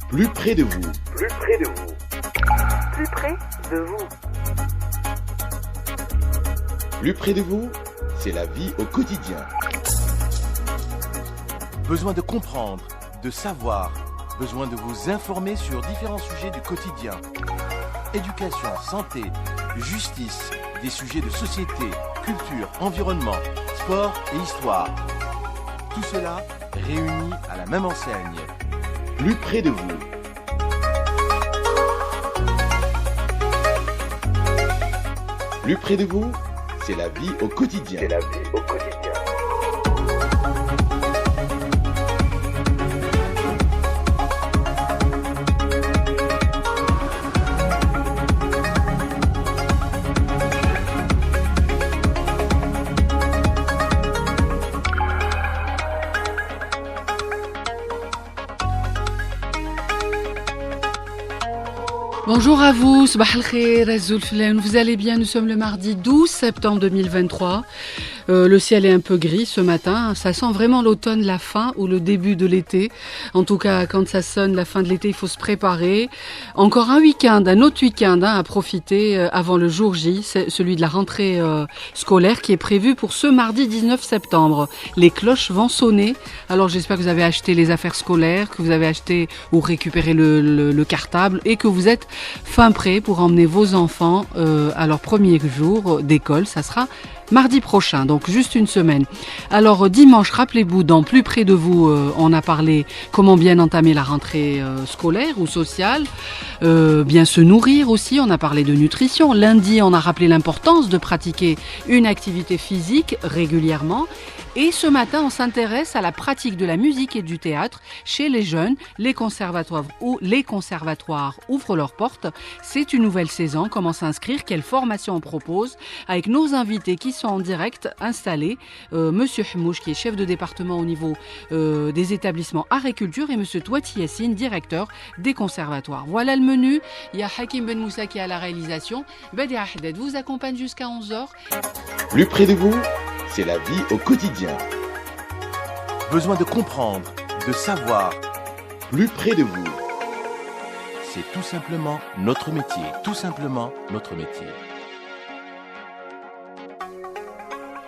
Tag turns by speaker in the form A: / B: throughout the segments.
A: Plus près de vous.
B: Plus près de vous.
C: Plus près de vous.
A: Plus près de vous, c'est la vie au quotidien.
D: Besoin de comprendre, de savoir, besoin de vous informer sur différents sujets du quotidien. Éducation, santé, justice, des sujets de société, culture, environnement, sport et histoire. Tout cela réuni à la même enseigne.
A: Plus près de vous. Plus près de vous, c'est la vie au quotidien.
B: C'est la vie au quotidien.
E: Bonjour à vous, Sabah al-Khair, Azul Filen. Vous allez bien, nous sommes le mardi 12 septembre 2023. Le ciel est un peu gris ce matin, ça sent vraiment l'automne, la fin ou le début de l'été. En tout cas, quand ça sonne la fin de l'été, il faut se préparer. Encore un week-end, un autre week-end à profiter avant le jour J, c'est celui de la rentrée scolaire qui est prévu pour ce mardi 19 septembre. Les cloches vont sonner, alors j'espère que vous avez acheté les affaires scolaires, que vous avez acheté ou récupéré le cartable et que vous êtes fin prêt pour emmener vos enfants à leur premier jour d'école. Ça sera mardi prochain, donc juste une semaine. Alors dimanche, rappelez-vous, dans Plus près de vous, on a parlé comment bien entamer la rentrée scolaire ou sociale, bien se nourrir aussi, on a parlé de nutrition. Lundi, on a rappelé l'importance de pratiquer une activité physique régulièrement. Et ce matin, on s'intéresse à la pratique de la musique et du théâtre chez les jeunes. Les conservatoires ouvrent leurs portes. C'est une nouvelle saison. Comment s'inscrire? Quelle formation on propose? Avec nos invités qui sont en direct installés. Monsieur Hmouch, qui est chef de département au niveau des établissements art et culture, et Monsieur Touati Yassine, directeur des conservatoires. Voilà le menu. Il y a Hakim Ben Moussa qui est à la réalisation. Badia Haddad vous accompagne jusqu'à 11h.
A: Plus près de vous, c'est la vie au quotidien.
D: Besoin de comprendre, de savoir.
A: Plus près de vous.
D: C'est tout simplement notre métier. Tout simplement notre métier.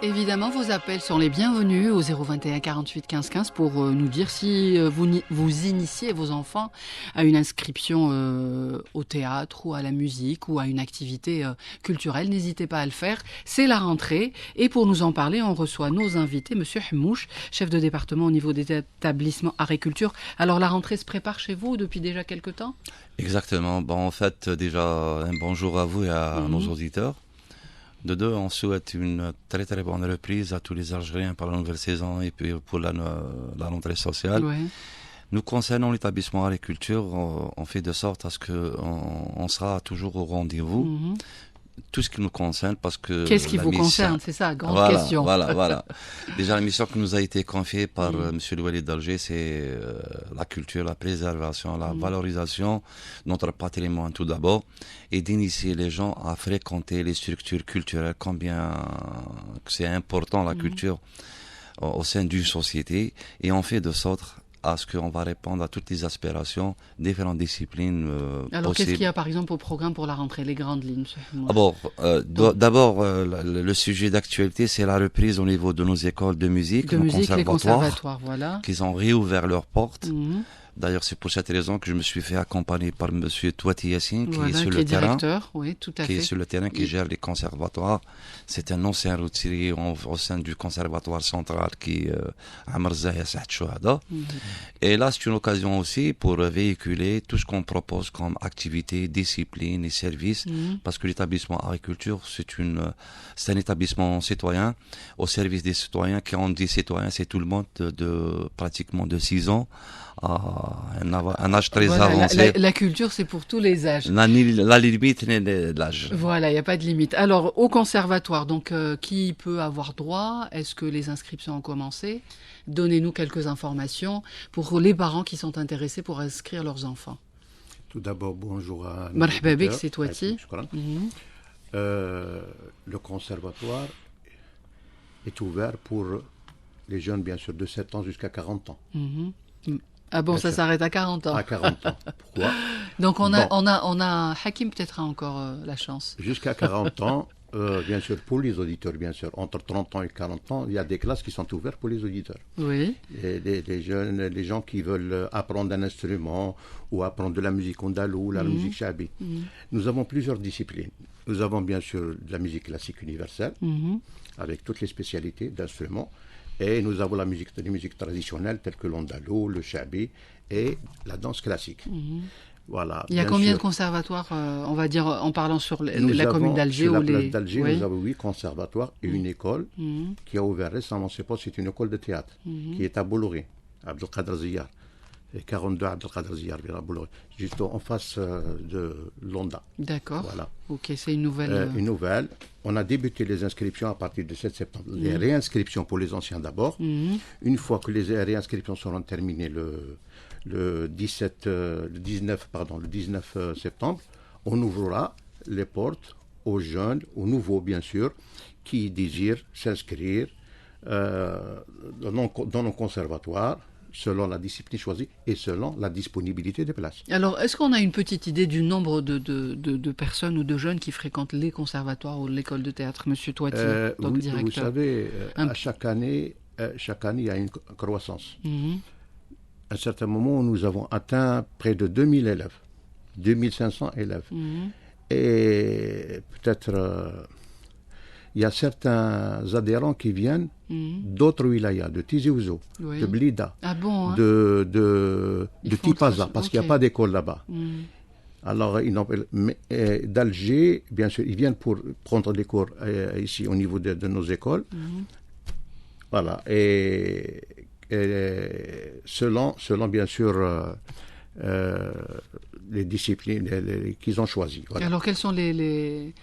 E: Évidemment, vos appels sont les bienvenus au 021 48 15 15 pour nous dire si vous initiez vos enfants à une inscription au théâtre ou à la musique ou à une activité culturelle. N'hésitez pas à le faire. C'est la rentrée. Et pour nous en parler, on reçoit nos invités. Monsieur Hmouch, chef de département au niveau des établissements art et culture. Alors, la rentrée se prépare chez vous depuis déjà quelques temps?
F: Exactement. Bon, en fait, déjà, un bonjour à vous et à nos auditeurs. De deux, on souhaite une très très bonne reprise à tous les Algériens pour la nouvelle saison et puis pour la rentrée sociale.
E: Ouais.
F: Nous concernant l'établissement agriculture, on fait de sorte à ce qu'on sera toujours au rendez-vous. Tout ce qui nous concerne, parce que...
E: Qu'est-ce qui vous concerne? C'est ça, grande question.
F: Voilà. Déjà, la mission qui nous a été confiée par Monsieur le Walid d'Alger, c'est la culture, la préservation, la valorisation de notre patrimoine tout d'abord, et d'initier les gens à fréquenter les structures culturelles, combien que c'est important la culture au sein d'une société, et on fait de sorte à ce qu'on va répondre à toutes les aspirations, différentes disciplines
E: Alors,
F: possibles.
E: qu'est-ce qu'il y a, par exemple, au programme pour la rentrée, les grandes lignes?
F: D'abord, le sujet d'actualité, c'est la reprise au niveau de nos écoles de musique,
E: Les conservatoires, voilà.
F: Qui ont réouvert leurs portes. D'ailleurs, c'est pour cette raison que je me suis fait accompagner par Monsieur Touati Yassine, qui est sur le terrain, qui gère les conservatoires. C'est un ancien routier au sein du conservatoire central qui est à Merzaya Saad Chouhada. Et là, c'est une occasion aussi pour véhiculer tout ce qu'on propose comme activité, discipline et services, parce que l'établissement agriculture, c'est un établissement citoyen au service des citoyens. Quand on dit citoyen, c'est tout le monde pratiquement de 6 ans. Un âge très avancé.
E: La culture, c'est pour tous les âges.
F: La limite n'est de l'âge.
E: Voilà, il n'y a pas de limite. Alors, au conservatoire, donc, qui peut avoir droit? Est-ce que les inscriptions ont commencé? Donnez-nous quelques informations pour les parents qui sont intéressés pour inscrire leurs enfants.
G: Tout d'abord, bonjour à...
E: Marhaba bik, c'est Touati.
G: Le conservatoire est ouvert pour les jeunes, bien sûr, de 7 ans jusqu'à 40 ans.
E: Ah bon, ça s'arrête à 40 ans.
G: À 40 ans. Pourquoi?
E: Donc on a Hakim peut-être a encore la chance.
G: Jusqu'à 40 ans, bien sûr, pour les auditeurs, bien sûr, entre 30 ans et 40 ans, il y a des classes qui sont ouvertes pour les auditeurs.
E: Oui.
G: Et les jeunes, les gens qui veulent apprendre un instrument ou apprendre de la musique andalouse, la musique shabi. Nous avons plusieurs disciplines. Nous avons bien sûr de la musique classique universelle, avec toutes les spécialités d'instruments. Et nous avons les musiques traditionnelles telles que l'andalou, le shabi et la danse classique. Voilà,
E: il y a combien de conservatoires, on va dire, en parlant sur la commune d'Alger
G: sur la place d'Alger, nous avons 8 conservatoires et une école qui a ouvert récemment, c'est une école de théâtre qui est à Bolloré, Abdelkader Ziyar. Et 42 Abdelkader Ziyar, à Bolloré, juste en face de Londa.
E: D'accord.
G: Voilà.
E: Ok, c'est une nouvelle.
G: Une nouvelle. On a débuté les inscriptions à partir du 7 septembre. Les réinscriptions pour les anciens d'abord. Une fois que les réinscriptions seront terminées le 19 septembre, on ouvrira les portes aux jeunes, aux nouveaux bien sûr, qui désirent s'inscrire dans nos conservatoires, selon la discipline choisie et selon la disponibilité des places.
E: Alors, est-ce qu'on a une petite idée du nombre de personnes ou de jeunes qui fréquentent les conservatoires ou l'école de théâtre, Monsieur Touati, donc directeur?
G: Vous savez, à chaque année, il y a une croissance. À un certain moment, nous avons atteint près de 2000 élèves, 2500 élèves. Et peut-être, il y a certains adhérents qui viennent d'autres wilayas, de Tizi Ouzou, de Blida, de Tipaza, parce qu'il n'y a pas d'école là-bas. Alors, d'Alger, bien sûr, ils viennent pour prendre des cours ici au niveau de nos écoles. Voilà, et selon bien sûr les disciplines qu'ils ont choisies. Voilà.
E: Alors, quelles sont les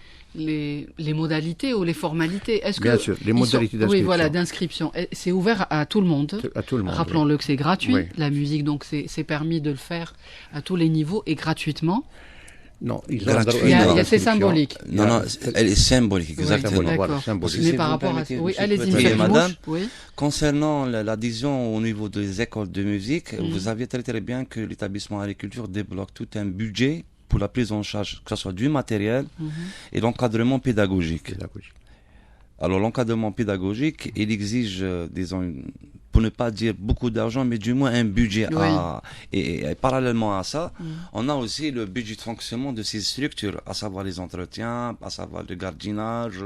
E: modalités ou les formalités?
G: Bien sûr, les modalités d'inscription.
E: Oui, voilà, d'inscription. C'est ouvert à tout le monde.
G: À tout le monde.
E: Rappelons-le que c'est gratuit. La musique, donc, c'est permis de le faire à tous les niveaux et gratuitement.
G: Non,
E: c'est symbolique.
F: Non, elle est symbolique, exactement.
E: D'accord. Mais par rapport à... Oui, allez-y,
F: madame. Concernant l'adhésion au niveau des écoles de musique, vous savez très très bien que l'établissement agriculture débloque tout un budget pour la prise en charge, que ce soit du matériel et l'encadrement pédagogique. Alors l'encadrement pédagogique, il exige, disons, pour ne pas dire beaucoup d'argent, mais du moins un budget. Et parallèlement à ça, on a aussi le budget de fonctionnement de ces structures, à savoir les entretiens, à savoir le gardiennage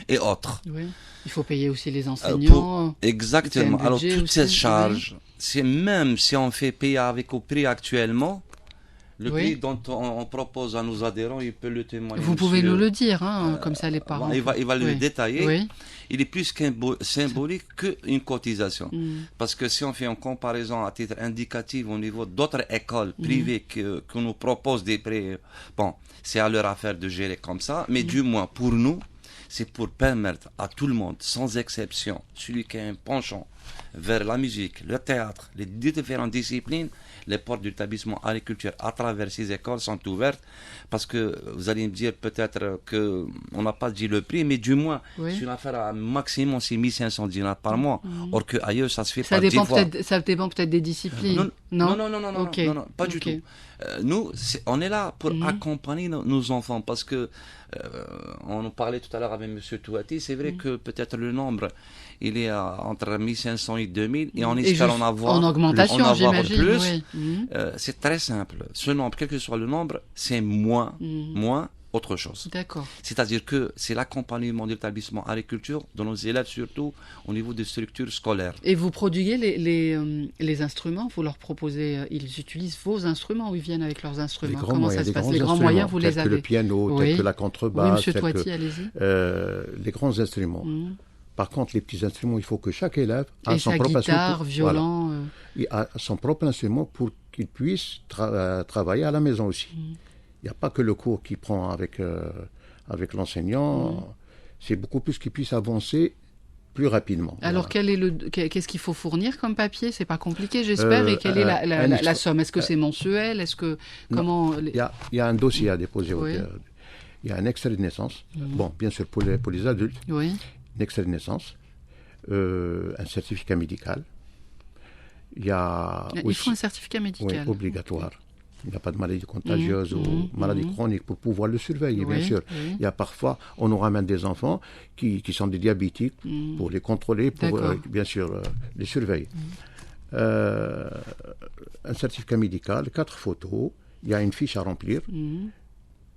F: et autres.
E: Oui. Il faut payer aussi les enseignants.
F: Exactement. Alors toutes ces charges, c'est même si on fait payer avec au prix actuellement, le prix dont on propose à nos adhérents, il peut le témoigner.
E: Vous pouvez nous le dire, comme ça les parents.
F: Il va le détailler. Il est plus symbolique qu'une cotisation. Parce que si on fait une comparaison à titre indicatif au niveau d'autres écoles privées que nous proposent des prix, bon, c'est à leur affaire de gérer comme ça, mais du moins pour nous, c'est pour permettre à tout le monde, sans exception, celui qui a un penchant vers la musique, le théâtre, les différentes disciplines, les portes de l'établissement agriculture à travers ces écoles sont ouvertes, parce que vous allez me dire peut-être qu'on n'a pas dit le prix, mais du moins, c'est une affaire à maximum, c'est 1500 dinars par mois. Or qu'ailleurs, ça se fait pas 10 fois.
E: Ça dépend peut-être des disciplines.
F: Non, pas du tout. Nous, on est là pour accompagner nos enfants, parce que on en parlait tout à l'heure avec M. Touati, c'est vrai que peut-être le nombre, il est entre 1500 et 2000, et on espère en avoir
E: en augmentation, j'imagine,
F: plus. C'est très simple. Ce nombre, quel que soit le nombre, c'est moins autre chose.
E: D'accord.
F: C'est-à-dire que c'est l'accompagnement de l'établissement agriculture de nos élèves, surtout au niveau des structures scolaires.
E: Et vous prodiguez les instruments, vous leur proposez, ils utilisent vos instruments ou ils viennent avec leurs instruments? Comment ça se passe? Les grands moyens, vous les avez?
G: Tel que le piano, tel que la contrebasse.
E: Oui, Monsieur Touati, allez-y.
G: Les grands instruments. Par contre, les petits instruments, il faut que chaque élève ait son propre
E: guitare, violon,
G: son propre instrument pour qu'il puisse travailler à la maison aussi. Il n'y a pas que le cours qu'il prend avec l'enseignant, c'est beaucoup plus qu'il puisse avancer plus rapidement.
E: Alors, qu'est-ce qu'il faut fournir comme papier? C'est pas compliqué, j'espère. Et quelle est la somme? Est-ce que c'est mensuel? Est-ce que
G: il y a un dossier à déposer. Il y a un extrait de naissance. Bon, bien sûr pour les adultes. Un extrait de naissance, un certificat médical.
E: Il faut un certificat médical.
G: Oui, obligatoire. Il n'y a pas de maladie contagieuse ou maladie chronique pour pouvoir le surveiller, bien sûr. Il y a parfois, on nous ramène des enfants qui sont des diabétiques pour les contrôler, pour bien sûr les surveiller. Un certificat médical, 4 photos, il y a une fiche à remplir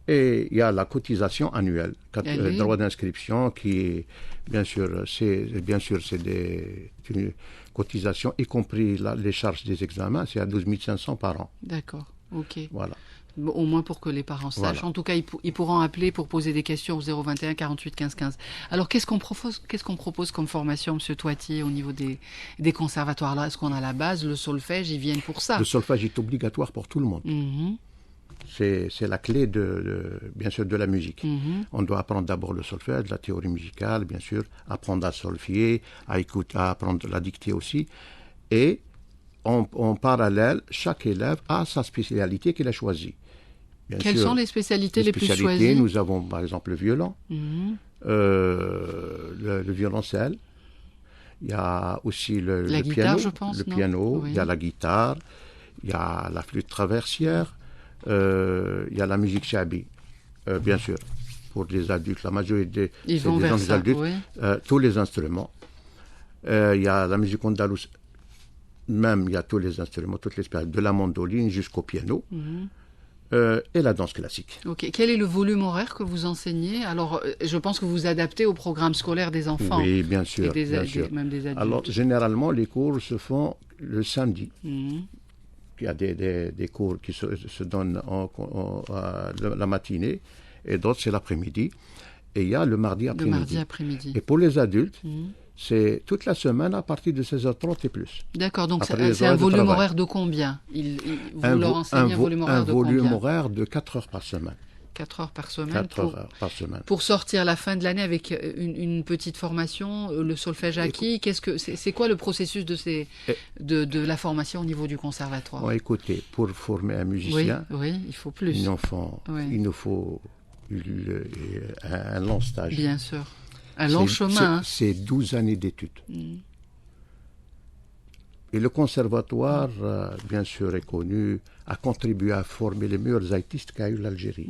G: et il y a la cotisation annuelle, droit d'inscription qui est, bien sûr, c'est une cotisation, y compris les charges des examens, c'est à 12 500 par an.
E: D'accord. Ok.
G: Voilà.
E: Au moins pour que les parents sachent. Voilà. En tout cas, ils pourront appeler pour poser des questions au 021 48 15 15. Alors, qu'est-ce qu'on propose comme formation, M. Toiti, au niveau des conservatoires là? Est-ce qu'on a la base, le solfège, ils viennent pour ça?
G: Le solfège est obligatoire pour tout le monde. C'est la clé, bien sûr, de la musique. On doit apprendre d'abord le solfège, la théorie musicale, bien sûr, apprendre à solfier, à écouter, à apprendre la dictée aussi. Et en parallèle, chaque élève a sa spécialité qu'il a choisie.
E: Quelles sont les spécialités les plus choisies?
G: Nous avons par exemple le violon, le violoncelle, il y a aussi le
E: guitare,
G: piano,
E: je pense,
G: le piano, il y a la guitare, il y a la flûte traversière, il y a la musique shabi, bien sûr, pour les adultes, la majorité
E: des
G: adultes, tous les instruments. Il y a la musique andalouse. Même, il y a tous les instruments, toutes les espèces, de la mandoline jusqu'au piano, et la danse classique.
E: Ok. Quel est le volume horaire que vous enseignez? Alors, je pense que vous adaptez au programme scolaire des enfants.
G: Oui, bien sûr.
E: Même des adultes.
G: Alors, généralement, les cours se font le samedi. Il y a des cours qui se donnent la matinée, et d'autres, c'est l'après-midi. Et il y a le mardi après-midi. Et pour les adultes, c'est toute la semaine à partir de 16h30 et plus.
E: D'accord, donc c'est un volume horaire de combien? Vous leur enseignez un volume horaire de combien?
G: Un volume horaire de 4 heures par semaine.
E: 4 heures par semaine.
G: 4 heures par semaine.
E: Pour sortir la fin de l'année avec une petite formation, le solfège acquis, c'est quoi le processus de la formation au niveau du conservatoire?
G: Écoutez, pour former un musicien,
E: il faut plus.
G: Il nous faut un long stage.
E: Bien sûr. Un long chemin.
G: C'est 12 années d'études. Et le conservatoire, bien sûr, est connu, a contribué à former les meilleurs artistes qu'a eu l'Algérie.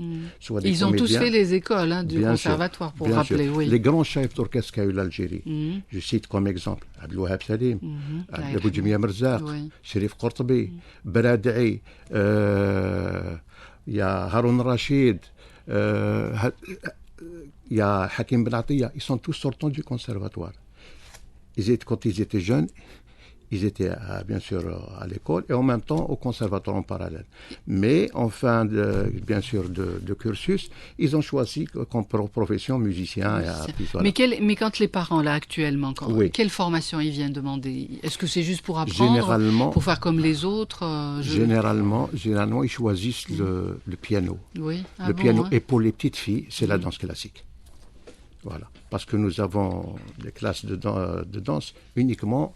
E: Ils ont tous fait les écoles du conservatoire, pour rappeler. Oui.
G: Les grands chefs d'orchestre qu'a eu l'Algérie. Je cite comme exemple Abdelouhab Salim, Abou Djemia Merzaq, Sherif Qortabi, Beradei, il y a Haroun Rachid, il y a Hakim Ben Atiyah. Ils sont tous sortants du conservatoire. Quand ils étaient jeunes, ils étaient bien sûr à l'école et en même temps au conservatoire en parallèle. Mais en fin bien sûr de cursus, ils ont choisi comme profession musicien.
E: Mais quand les parents là actuellement, quelle formation ils viennent demander? Est-ce que c'est juste pour apprendre, pour faire comme les autres?
G: Généralement, ils choisissent le piano.
E: Oui.
G: Le piano. Et pour les petites filles, c'est la danse classique. Voilà. Parce que nous avons des classes de danse uniquement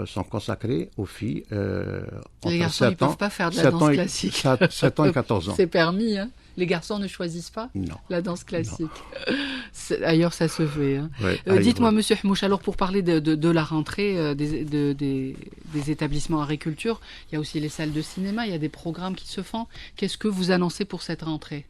G: sont consacrés aux filles
E: les garçons ne peuvent pas faire de la danse classique.
G: 7 ans et 14 ans.
E: C'est permis, hein. Les garçons ne choisissent pas la danse classique. Ailleurs, ça se fait. Dites-moi, Monsieur Hmouch, alors pour parler de la rentrée des établissements agriculture, il y a aussi les salles de cinéma, il y a des programmes qui se font. Qu'est-ce que vous annoncez pour cette rentrée?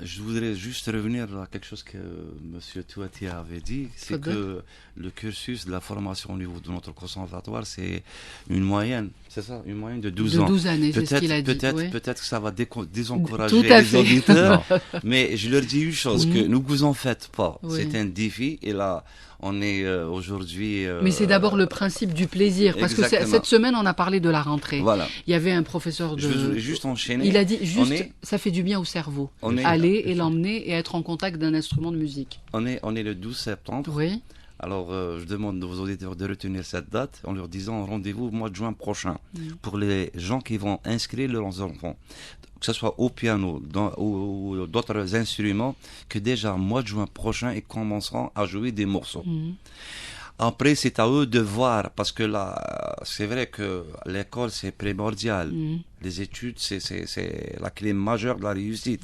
F: Je voudrais juste revenir à quelque chose que M. Toiti avait dit, c'est que le cursus de la formation au niveau de notre conservatoire, c'est une moyenne, c'est ça, une moyenne de 12 ans.
E: De 12 années, c'est ce qu'il a dit.
F: Peut-être que ça va désencourager les auditeurs, mais je leur dis une chose, que ne vous en faites pas, c'est un défi, et là, on est aujourd'hui...
E: Mais c'est d'abord le principe du plaisir, parce que cette semaine, on a parlé de la rentrée.
F: Voilà.
E: Il y avait un professeur
F: Je veux juste enchaîner.
E: Il a dit, ça fait du bien au cerveau, aller et l'emmener et être en contact d'un instrument de musique.
F: On est le 12 septembre.
E: Oui.
F: Alors, je demande aux auditeurs de retenir cette date en leur disant rendez-vous au mois de juin prochain pour les gens qui vont inscrire leurs enfants, que ce soit au piano ou d'autres instruments, que déjà au mois de juin prochain, ils commenceront à jouer des morceaux. Après, c'est à eux de voir, parce que là, c'est vrai que l'école, c'est primordial. Les études, c'est la clé majeure de la réussite.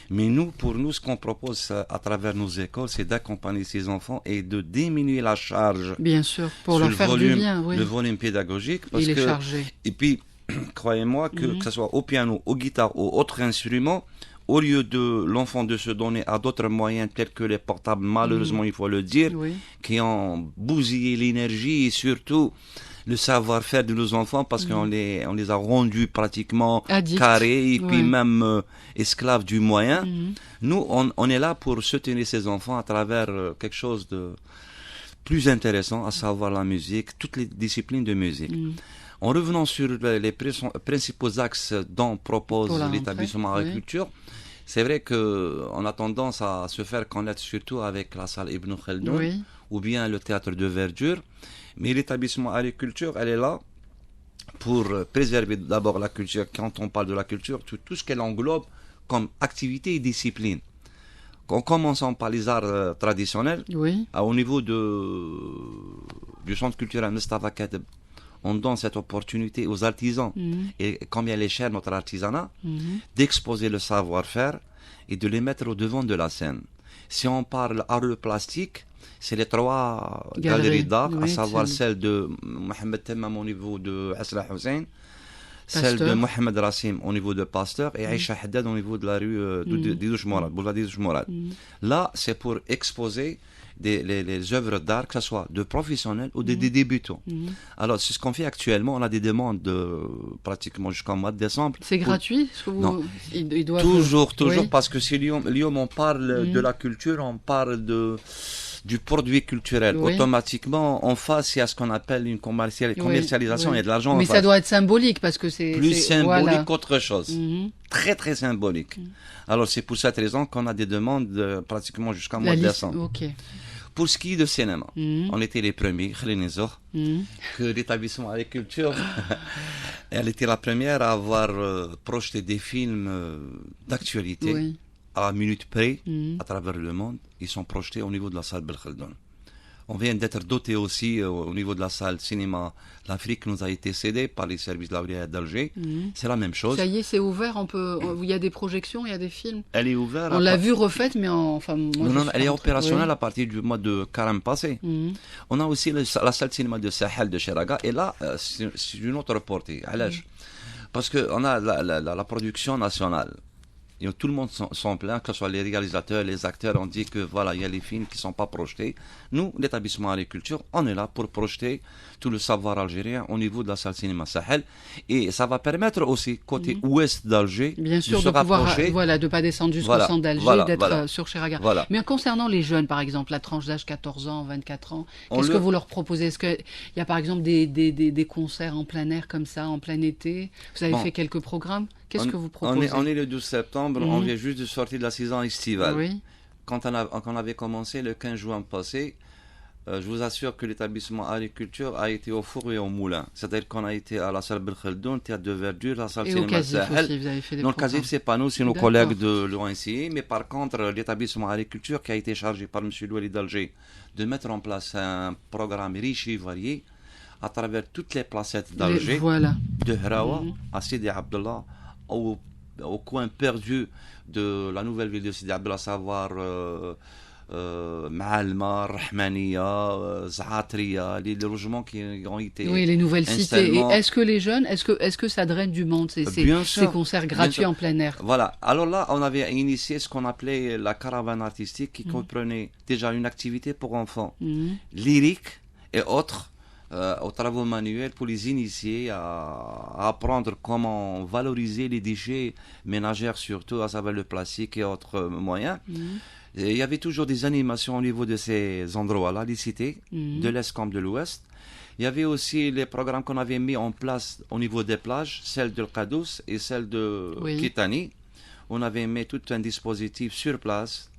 F: Mais nous, pour nous, ce qu'on propose à travers nos écoles, c'est d'accompagner ces enfants et de diminuer la charge.
E: Bien sûr, pour leur faire du bien, oui.
F: Le volume pédagogique. Parce
E: Il est chargé.
F: Et puis, croyez-moi que ce soit au piano, au guitare ou autre instrument, au lieu de l'enfant de se donner à d'autres moyens tels que les portables, malheureusement il faut le dire, qui ont bousillé l'énergie et surtout le savoir-faire de nos enfants parce qu'on les a rendus pratiquement
E: addicts,
F: carrés et puis même esclaves du moyen. Nous, on est là pour soutenir ces enfants à travers quelque chose de plus intéressant, à savoir la musique, toutes les disciplines de musique. En revenant sur les principaux axes dont propose l'établissement agriculture, c'est vrai qu'on a tendance à se faire connaître surtout avec la salle Ibn Khaldoun ou bien le théâtre de verdure. Mais l'établissement agriculture, elle est là pour préserver d'abord la culture. Quand on parle de la culture, tout ce qu'elle englobe comme activité et discipline. En commençant par les arts traditionnels, au niveau du centre culturel Mustafa Kadeb, on donne cette opportunité aux artisans, et combien il est cher notre artisanat, d'exposer le savoir-faire et de les mettre au devant de la scène. Si on parle art plastique, c'est les 3 galeries d'art, à savoir celle de Mohamed Temmam au niveau de Asra Hussein, celle de Mohamed Rassim au niveau de Pasteur et Aïcha Haddad au niveau de la rue Didouche Mourad, boulevard Didouche Mourad. Là, c'est pour exposer les œuvres d'art, que ce soit de professionnels ou des débutants. Alors, c'est ce qu'on fait actuellement. On a des demandes pratiquement jusqu'au mois de décembre.
E: C'est gratuit
F: Non. Toujours, parce que si Lyon, on parle de la culture, on parle du produit culturel. Automatiquement, en face, il y a ce qu'on appelle une commercialisation. Il y a de l'argent.
E: Mais ça doit être symbolique parce que c'est
F: plus symbolique qu'autre chose. Très, très symbolique. Alors, c'est pour cette raison qu'on a des demandes pratiquement jusqu'au mois de décembre. Pour ce qui est de cinéma, on était les premiers, que l'établissement agriculture, elle était la première à avoir projeté des films d'actualité à la minute près, à travers le monde. Ils sont projetés au niveau de la salle Belkhaldoun. On vient d'être doté aussi au niveau de la salle cinéma. L'Afrique nous a été cédée par les services de la Wilaya d'Alger. C'est la même chose.
E: Ça y est, c'est ouvert. Il y a des projections, il y a des films.
F: Elle est ouverte.
E: On l'a vue refaite, mais
F: elle est opérationnelle à partir du mois de carême passé. On a aussi la salle de cinéma de Sahel de Cheraga. Et là, c'est une autre portée. Parce qu'on a la production nationale. Et tout le monde s'en plaint, que ce soit les réalisateurs, les acteurs, on dit que voilà, il y a les films qui ne sont pas projetés. Nous, l'établissement agriculture, on est là pour projeter tout le savoir algérien au niveau de la salle cinéma Sahel. Et ça va permettre aussi, côté ouest d'Alger,
E: bien sûr, de pouvoir, de pas descendre jusqu'au centre d'Alger, d'être sur Cheraga. Mais concernant les jeunes, par exemple, la tranche d'âge 14 ans, 24 ans, qu'est-ce que vous leur proposez? Est-ce qu'il y a par exemple des concerts en plein air comme ça, en plein été? Vous avez fait quelques programmes? Qu'est-ce que vous proposez?
F: On est le 12 septembre, on vient juste de sortir de la saison estivale. Quand on avait commencé le 15 juin passé, je vous assure que l'établissement agriculture a été au four et au moulin. C'est-à-dire qu'on a été à la salle Belkhaldoun, théâtre de verdure, la salle cinéma Sahel.
E: Aussi, vous avez fait des
F: non, le Casif, c'est pas nous, c'est nos collègues de l'ONCI. Mais par contre, l'établissement agriculture qui a été chargé par M. Louali d'Alger de mettre en place un programme riche et varié à travers toutes les placettes d'Alger, de Hraoua à Sidi Abdallah, au coin perdu de la nouvelle ville de Sidi Abdallah, à savoir Maalma, Rahmania, Zahatria, les logements qui ont été
E: les nouvelles cités. Et est-ce que les jeunes, est-ce que ça draine du monde, ces concerts gratuits en plein air?
F: Voilà. Alors là, on avait initié ce qu'on appelait la caravane artistique qui comprenait déjà une activité pour enfants, lyrique et autres, aux travaux manuels pour les initier à apprendre comment valoriser les déchets ménagères, surtout à savoir le plastique et autres moyens. Et il y avait toujours des animations au niveau de ces endroits-là, les cités, de l'Est comme de l'Ouest. Il y avait aussi les programmes qu'on avait mis en place au niveau des plages, celle de Kadous et celle de Kitani. On avait mis tout un dispositif sur place,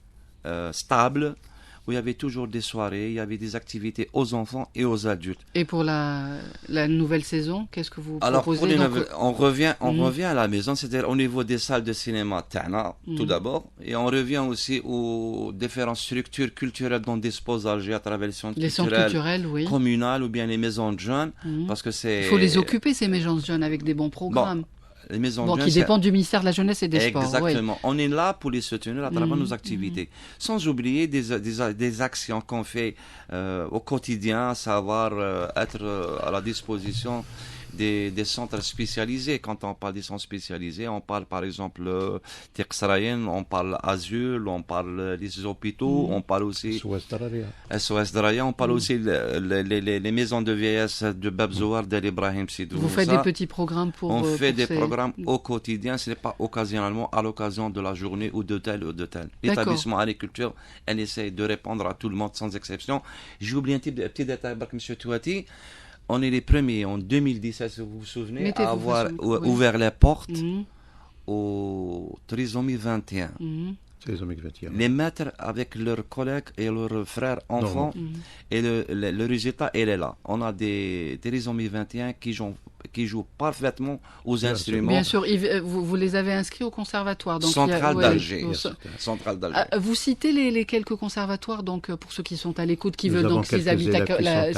F: stable, où il y avait toujours des soirées, il y avait des activités aux enfants et aux adultes.
E: Et pour la nouvelle saison, qu'est-ce que vous proposez?
F: On revient à la maison, c'est-à-dire au niveau des salles de cinéma, tout d'abord, et on revient aussi aux différentes structures culturelles dont dispose Alger à travers les centres culturels communales ou bien les maisons de jeunes, parce que
E: il faut les occuper, ces maisons de jeunes, avec des bons programmes.
F: Les maisons de jeunes,
E: qui dépendent du ministère de la Jeunesse et des Sports.
F: Exactement. On est là pour les soutenir à travers nos activités. Sans oublier des actions qu'on fait au quotidien, à savoir être à la disposition des centres spécialisés. Quand on parle des centres spécialisés, on parle par exemple Teksrayen, on parle Azul, on parle des hôpitaux, on parle aussi SOS Daraya, on parle aussi les maisons de vieillesse de Babzouar, d'El Ibrahim Sidou.
E: Vous faites des petits programmes
F: On fait des programmes au quotidien, ce n'est pas occasionnellement, à l'occasion de la journée ou de tel ou de tel. L'établissement Agriculture, elle essaie de répondre à tout le monde sans exception. J'ai oublié un petit détail, M. Touati. On est les premiers en 2017, si vous vous souvenez, à avoir ouvert les portes au Trisomie 21. Les maîtres avec leurs collègues et leurs frères enfants, et le résultat, il est là. On a des Trisomie 21 qui jouent parfaitement aux instruments.
E: Bien sûr, vous les avez inscrits au conservatoire. Donc
F: Central d'Alger.
E: Vous citez les quelques conservatoires, donc pour ceux qui sont à l'écoute, qui veulent, donc s'ils habitent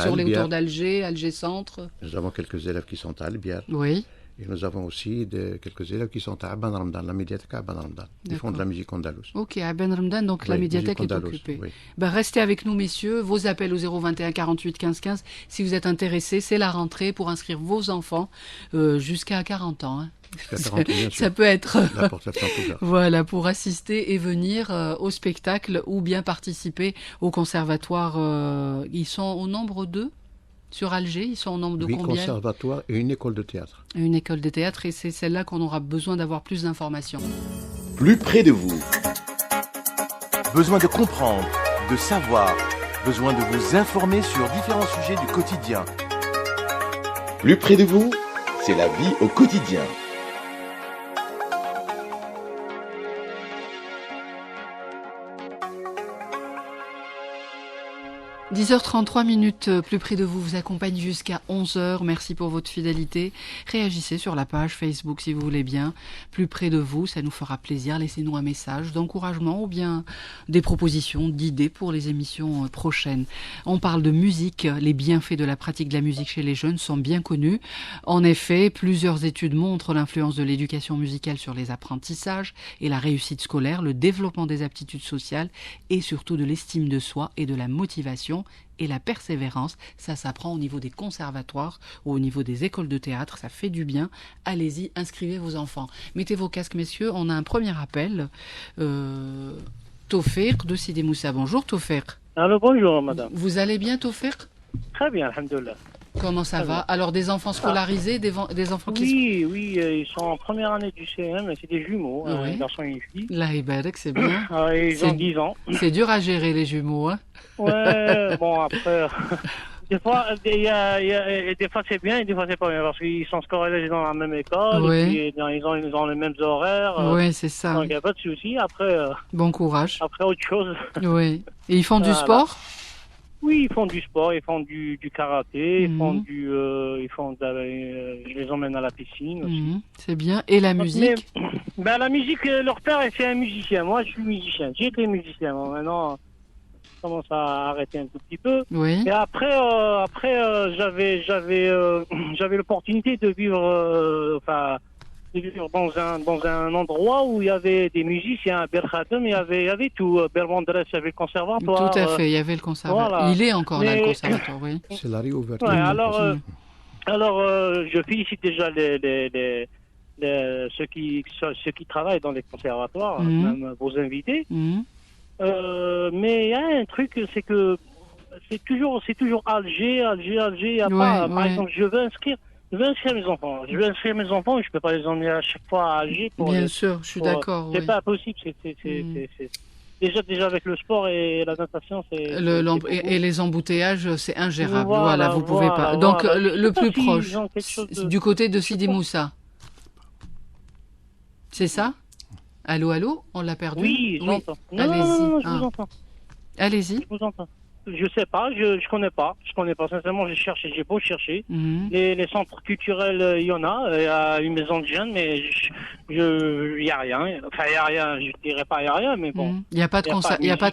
E: sur les hauteurs d'Alger, Alger Centre.
G: Nous avons quelques élèves qui sont à Albière.
E: Oui.
G: Et nous avons aussi quelques élèves qui sont à Ben Ramdan, la médiathèque à Ben Ramdan. Ils font de la musique andalouse.
E: Ok, à Ben Ramdan, donc la médiathèque est occupée. Oui. Restez avec nous, messieurs. Vos appels au 021 48 15 15. Si vous êtes intéressés, c'est la rentrée pour inscrire vos enfants jusqu'à 40 ans. Ça peut être voilà, pour assister et venir au spectacle ou bien participer au conservatoire. Ils sont au nombre de sur Alger, ils sont au nombre de combien?
G: 8 conservatoires et une école de théâtre.
E: Une école de théâtre, et c'est celle-là qu'on aura besoin d'avoir plus d'informations.
A: Plus près de vous.
D: Besoin de comprendre, de savoir, besoin de vous informer sur différents sujets du quotidien.
A: Plus près de vous, c'est la vie au quotidien.
E: 10h33, plus près de vous, vous accompagne jusqu'à 11h. Merci pour votre fidélité. Réagissez sur la page Facebook si vous voulez bien. Plus près de vous, ça nous fera plaisir. Laissez-nous un message d'encouragement ou bien des propositions, d'idées pour les émissions prochaines. On parle de musique. Les bienfaits de la pratique de la musique chez les jeunes sont bien connus. En effet, plusieurs études montrent l'influence de l'éducation musicale sur les apprentissages et la réussite scolaire, le développement des aptitudes sociales et surtout de l'estime de soi et de la motivation. Et la persévérance, ça s'apprend au niveau des conservatoires ou au niveau des écoles de théâtre, ça fait du bien. Allez-y, inscrivez vos enfants. Mettez vos casques, messieurs, on a un premier appel. Tofir de Sidi Moussa. Bonjour Tofir.
B: Alors bonjour madame.
E: Vous allez bien Tofir?
B: Très bien, alhamdoulilah.
E: Comment ça va? Alors des enfants scolarisés, des enfants qui...
B: Oui, ils sont en première année du CM, c'est des jumeaux, un garçon et une fille.
E: Là, c'est bien.
B: Ils ont 10 ans.
E: C'est dur à gérer les jumeaux, hein?
B: Ouais, bon après... Des fois, des fois c'est bien et des fois c'est pas bien parce qu'ils sont scolarisés dans la même école, et puis, ils ont les mêmes horaires.
E: Oui, c'est ça.
B: Donc il n'y a pas de souci. Après...
E: bon courage.
B: Après autre chose.
E: Oui. Et ils font du sport?
B: Oui, ils font du sport, ils font du karaté, je les emmène à la piscine aussi.
E: C'est bien. Et la musique?
B: La musique, leur père, c'est un musicien. Moi, je suis musicien. J'ai été musicien. Bon, maintenant, je commence à arrêter un tout petit peu.
E: Oui.
B: Et après, j'avais l'opportunité de vivre, dans un endroit où il y avait des musiciens à Berkhatem, il y avait tout. Bermandres, il y avait le conservatoire.
E: Tout à fait, il y avait le conservatoire. Voilà. Il est encore là, le conservatoire, oui.
G: C'est la réouverture.
B: Ouais, alors, je félicite déjà ceux qui travaillent dans les conservatoires, même vos invités. Mais il y a un truc, c'est que c'est toujours Alger. Il y a pas, par exemple, je veux inscrire mes enfants. Je ne peux pas les emmener à chaque fois à Alger.
E: Bien sûr, je suis d'accord.
B: C'est pas possible. Déjà avec le sport et la natation, c'est...
E: Et les embouteillages, c'est ingérable. Voilà, vous pouvez pas. Donc, le plus proche, du côté de Sidi Moussa. C'est ça? Allô, on l'a perdu?
B: Oui, j'entends.
E: Allez-y.
B: Je vous entends.
E: Allez-y.
B: Je vous entends. Je sais pas, je connais pas. Sincèrement, j'ai beau chercher. Les centres culturels, il y en a. Il y a une maison de jeunes, mais il y a rien. Enfin, il y a rien. Je dirais pas il y a rien, mais bon.
E: Il y a pas de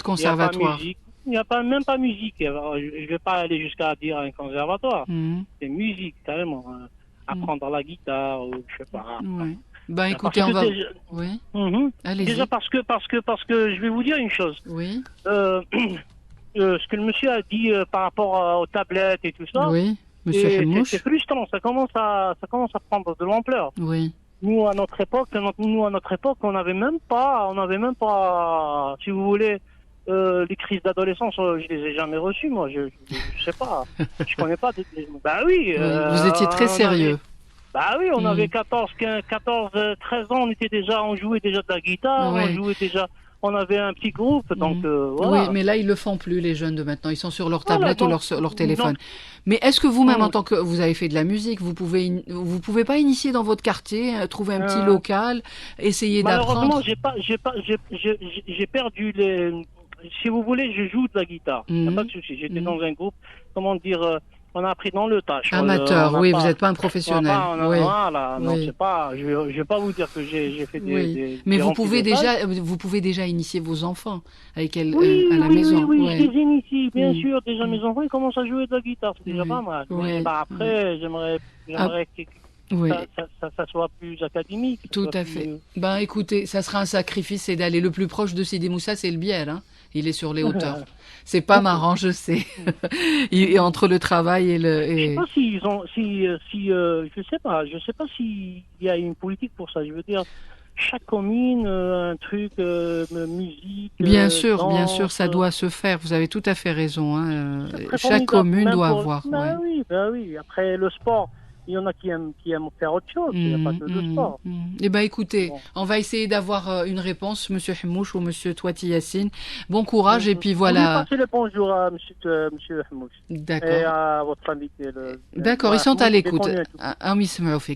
E: conservatoire.
B: Il n'y a pas même pas musique. Alors, je vais pas aller jusqu'à dire un conservatoire. C'est musique carrément. Apprendre la guitare ou je sais pas.
E: Ouais. Ben écoutez, on va. Oui. Allez-y.
B: Déjà parce que je vais vous dire une chose.
E: Oui.
B: Ce que le monsieur a dit par rapport aux tablettes et tout ça,
E: oui, monsieur Hemouch,
B: c'est frustrant, ça commence à prendre de l'ampleur.
E: Oui.
B: Nous à notre époque, on n'avait même pas, si vous voulez, les crises d'adolescence, je les ai jamais reçues, moi, je sais pas, je connais pas. Bah oui.
E: Vous étiez très sérieux.
B: On avait 14, 13 ans, on jouait déjà de la guitare, on avait un petit groupe, donc voilà.
E: Oui, mais là, ils le font plus, les jeunes de maintenant. Ils sont sur leur tablette ou leur téléphone. Mais est-ce que vous-même, en tant que vous avez fait de la musique, vous pouvez pas initier dans votre quartier, trouver un petit local, essayer d'apprendre?
B: Malheureusement, j'ai perdu les. Si vous voulez, je joue de la guitare. Y a pas de souci. J'étais dans un groupe, comment dire. On a appris dans le tas.
E: Amateur, oui, vous n'êtes pas un professionnel.
B: Voilà, non, c'est pas. Je vais pas vous dire que j'ai fait des.
E: Mais vous pouvez déjà initier vos enfants avec à la maison.
B: Oui, je les initie, bien sûr. Déjà, mes enfants, ils commencent à jouer de la guitare, c'est déjà pas mal. Mais après, j'aimerais que ça soit plus académique.
E: Tout à fait. Ben, écoutez, ça sera un sacrifice, c'est d'aller le plus proche de Sidi Moussa, c'est le Bière, hein. Il est sur les hauteurs. C'est pas marrant, je sais. Et entre le travail et le.
B: Je sais pas je sais pas s'il y a une politique pour ça. Je veux dire, chaque commune, un truc, musique.
E: Bien sûr, ça doit se faire. Vous avez tout à fait raison. Hein. Chaque commune doit avoir.
B: Oui. Après le sport. Il y en a qui aiment faire autre chose, il n'y a pas que le sport.
E: Eh bien, écoutez, on va essayer d'avoir une réponse, monsieur Hemouch ou monsieur Touati Yassine. Bon courage, et puis voilà.
B: Passez le bonjour à monsieur Hemouch.
E: D'accord.
B: Et à votre invité.
E: D'accord, ils sont à l'écoute.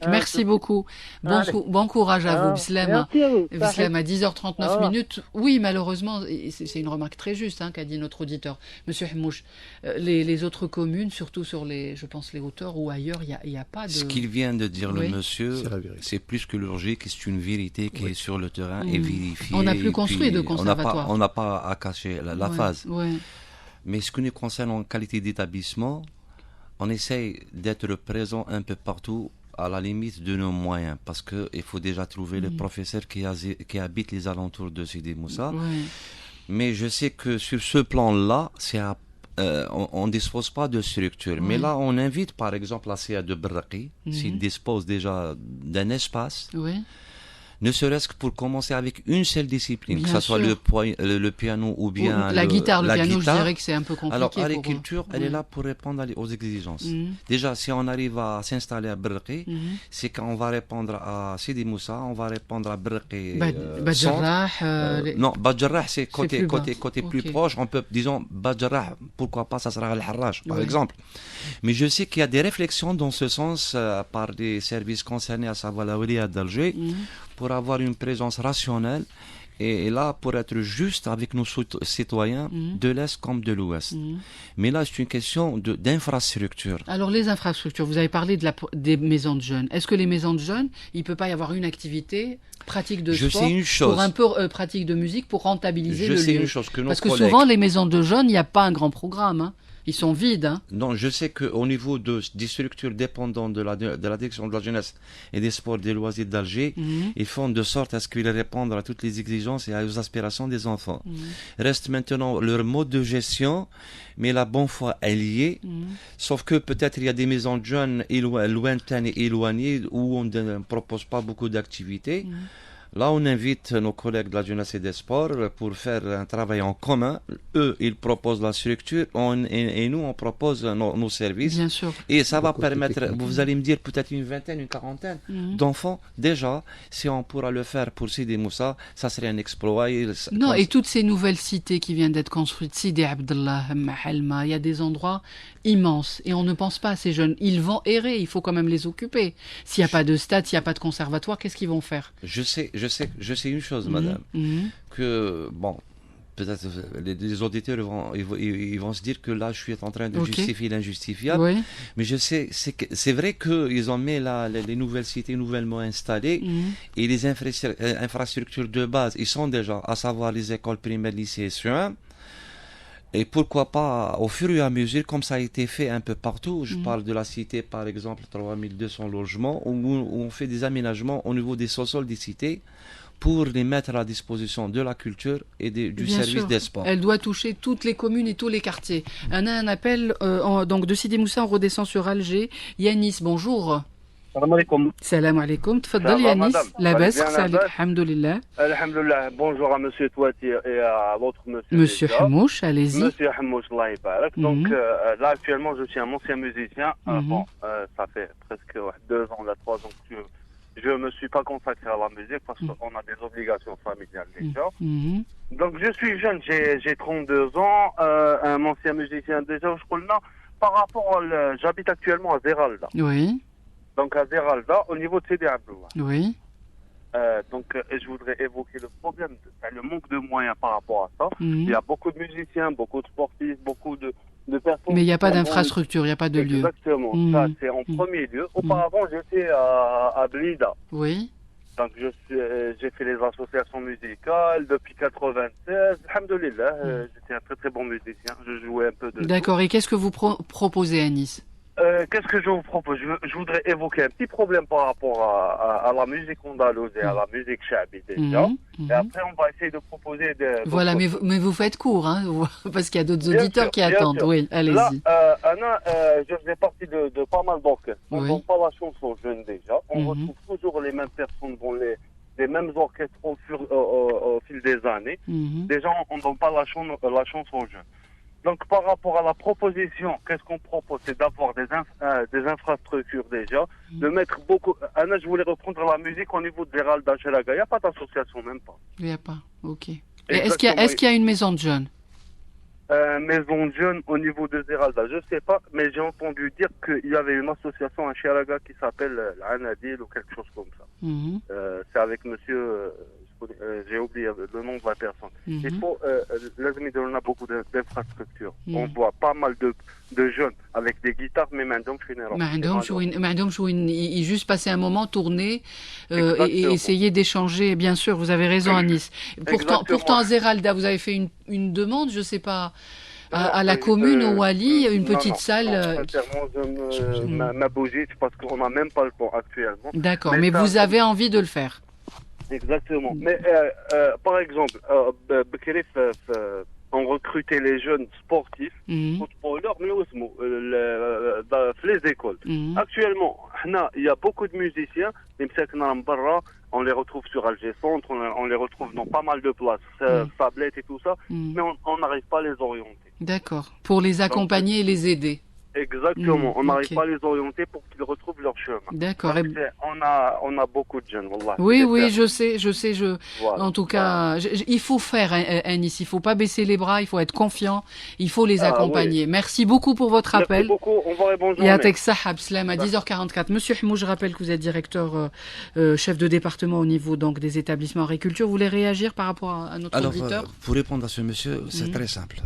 E: Merci beaucoup. Bon courage à vous, Bislama. Bislama, 10h39 minutes. Oui, malheureusement, c'est une remarque très juste qu'a dit notre auditeur. Monsieur Hemouch, les autres communes, surtout sur je pense les hauteurs ou ailleurs, il n'y a pas de...
F: Ce qu'il vient de dire le monsieur, c'est plus que logique, c'est une vérité qui est sur le terrain et vérifiée.
E: On n'a plus construit de conservatoire.
F: On n'a pas à cacher la phase. Mais ce qui nous concerne en qualité d'établissement, on essaye d'être présent un peu partout à la limite de nos moyens, parce qu'il faut déjà trouver le professeur qui habite les alentours de Sidi Moussa. Mais je sais que sur ce plan-là, on ne dispose pas de structure. Mais là, on invite par exemple la CA de Berraqi, s'il dispose déjà d'un espace, ne serait-ce que pour commencer avec une seule discipline, que ce soit le piano ou bien
E: la guitare. Le piano, je dirais que c'est un peu compliqué.
F: Alors, l'agriculture, elle est là pour répondre aux exigences. Déjà, si on arrive à s'installer à Berraqi, c'est qu'on va répondre à Sidi Moussa, on va répondre à Berraqi.
E: Badjarrah.
F: Non, Badjarrah, c'est côté plus proche. On peut, disons, Badjarrah, pourquoi pas, ça sera Al-Harraj, par exemple. Mais je sais qu'il y a des réflexions dans ce sens par les services concernés, à savoir la Wilaya d'Alger, pour avoir une présence rationnelle et là pour être juste avec nos citoyens de l'Est comme de l'Ouest. Mais là c'est une question d'infrastructure.
E: Alors les infrastructures, vous avez parlé des maisons de jeunes. Est-ce que les maisons de jeunes, il ne peut pas y avoir une activité pratique de sport,
F: sais une chose.
E: Pour un peu pratique de musique pour rentabiliser le lieu?
F: Je sais une chose que
E: Parce que souvent les maisons de jeunes, il n'y a pas un grand programme. Ils sont vides.
F: Non, je sais qu'au niveau des structures dépendantes de la direction de la jeunesse et des sports et des loisirs d'Alger, ils font de sorte à ce qu'ils répondent à toutes les exigences et aux aspirations des enfants. Reste maintenant leur mode de gestion, mais la bonne foi est liée. Sauf que peut-être il y a des maisons de jeunes lointaines et éloignées où on ne propose pas beaucoup d'activités. Là, on invite nos collègues de la jeunesse et des sports pour faire un travail en commun. Eux, ils proposent la structure et nous, on propose nos services.
E: Bien sûr.
F: Et ça va permettre, vous allez me dire, peut-être une vingtaine, une quarantaine d'enfants. Déjà, si on pourra le faire pour Sidi Moussa, ça serait un exploit.
E: Et toutes ces nouvelles cités qui viennent d'être construites, Sidi Abdallah, Mahalma, il y a des endroits immenses. Et on ne pense pas à ces jeunes. Ils vont errer, il faut quand même les occuper. S'il n'y a pas de stade, s'il n'y a pas de conservatoire, qu'est-ce qu'ils vont faire?
F: Je sais une chose, madame, que, bon, peut-être les auditeurs ils vont se dire que là je suis en train de justifier l'injustifiable, oui. Mais je sais, c'est vrai qu'ils ont mis les nouvelles cités nouvellement installées et les infrastructures de base, ils sont déjà, à savoir les écoles primaires, lycées, et pourquoi pas au fur et à mesure, comme ça a été fait un peu partout, je parle de la cité par exemple, 3200 logements, où on fait des aménagements au niveau des sous-sols des cités, pour les mettre à disposition de la culture et du service des sports.
E: Elle doit toucher toutes les communes et tous les quartiers. On a un appel donc de Sidi Moussa, on redescend sur Alger. Yanis, bonjour.
B: Salam alaikum.
E: Salam alaikum. Tfadal Yanis. La baisse, salik. Alhamdulillah.
H: Alhamdulillah. Bonjour à monsieur Touati et à l'autre monsieur.
E: Monsieur Hamouch, allez-y.
H: Monsieur Hamouch, Allah yabarak. Donc là actuellement je suis un ancien musicien. Bon, ça fait presque 2 ans, 3 ans que je me suis pas consacré à la musique parce qu'on a des obligations familiales déjà. Donc je suis jeune, j'ai 32 ans, un ancien musicien déjà, je crois. Par rapport j'habite actuellement à Zeralda.
E: Oui.
H: Donc à Zeralda, au niveau de Sidi Abdoua.
E: Oui.
H: Donc je voudrais évoquer le problème, le manque de moyens par rapport à ça. Il y a beaucoup de musiciens, beaucoup de sportifs, beaucoup de personnes.
E: Mais il n'y a pas d'infrastructure, il n'y a pas de lieu.
H: Exactement, ça c'est en premier lieu. Auparavant j'étais à Blida.
E: Oui.
H: Donc j'ai fait les associations musicales depuis 96. Alhamdoulilah, j'étais un très très bon musicien. Je jouais un peu de.
E: D'accord, et qu'est-ce que vous proposez à Nice?
H: Qu'est-ce que je vous propose? Je voudrais évoquer un petit problème par rapport à la musique andalouse et à la musique chabi déjà. Et après, on va essayer de proposer des...
E: Voilà, mais vous faites court, hein, parce qu'il y a d'autres auditeurs qui attendent.
H: Sûr.
E: Oui, allez-y.
H: Là, Anna, je faisais partie de pas mal d'orchestres. On ne vend pas la chanson jeune déjà. On retrouve toujours les mêmes personnes dans les mêmes orchestres au fil des années. Déjà, on ne donne pas la chanson jeune. Donc, par rapport à la proposition, qu'est-ce qu'on propose? C'est d'avoir des infrastructures déjà, de mettre beaucoup... Anna, je voulais reprendre la musique au niveau de Zeralda Chelaga. Il n'y a pas d'association, même pas.
E: Il n'y a pas, ok. Est-ce qu'il y a une maison de jeunes?
H: Maison de jeunes au niveau de Zeralda, je ne sais pas, mais j'ai entendu dire qu'il y avait une association à Chelaga qui s'appelle l'Anadil ou quelque chose comme ça. C'est avec monsieur... j'ai oublié le nom de la personne. Il faut, on a beaucoup d'infrastructures. On voit pas mal de jeunes avec des guitares, mais maintenant,
E: ils juste passer un moment, tourner et essayer d'échanger. Bien sûr, vous avez raison, Anis. Pourtant, à Zeralda, vous avez fait une demande, je sais pas, à la commune, au Wali, une petite salle.
H: Sincèrement, ma bougie, parce qu'on n'a même pas le temps actuellement.
E: D'accord, mais vous avez envie de le faire.
H: Exactement. Mais par exemple, on recrutait les jeunes sportifs, footballeurs, mais aussi dans les écoles. Actuellement, il y a beaucoup de musiciens, on les retrouve sur Alger Centre, on les retrouve dans pas mal de places, Sablette et tout ça, mais on n'arrive pas à les orienter.
E: D'accord. Pour les accompagner et les aider.
H: Exactement, on n'arrive pas à les orienter pour qu'ils retrouvent leur chemin.
E: D'accord.
H: On a beaucoup de jeunes, wallah.
E: Oui, je sais. Voilà. En tout cas, il faut faire Anis, il ne faut pas baisser les bras, il faut être confiant, il faut les accompagner. Oui. Merci beaucoup pour votre appel.
H: Merci beaucoup, on va répondre.
E: Yatek Sahab Slam à 10h44. Monsieur Hmou, je rappelle que vous êtes directeur, chef de département au niveau donc, des établissements agriculture. Vous voulez réagir par rapport à notre auditeur?
F: Pour répondre à ce monsieur, c'est très simple.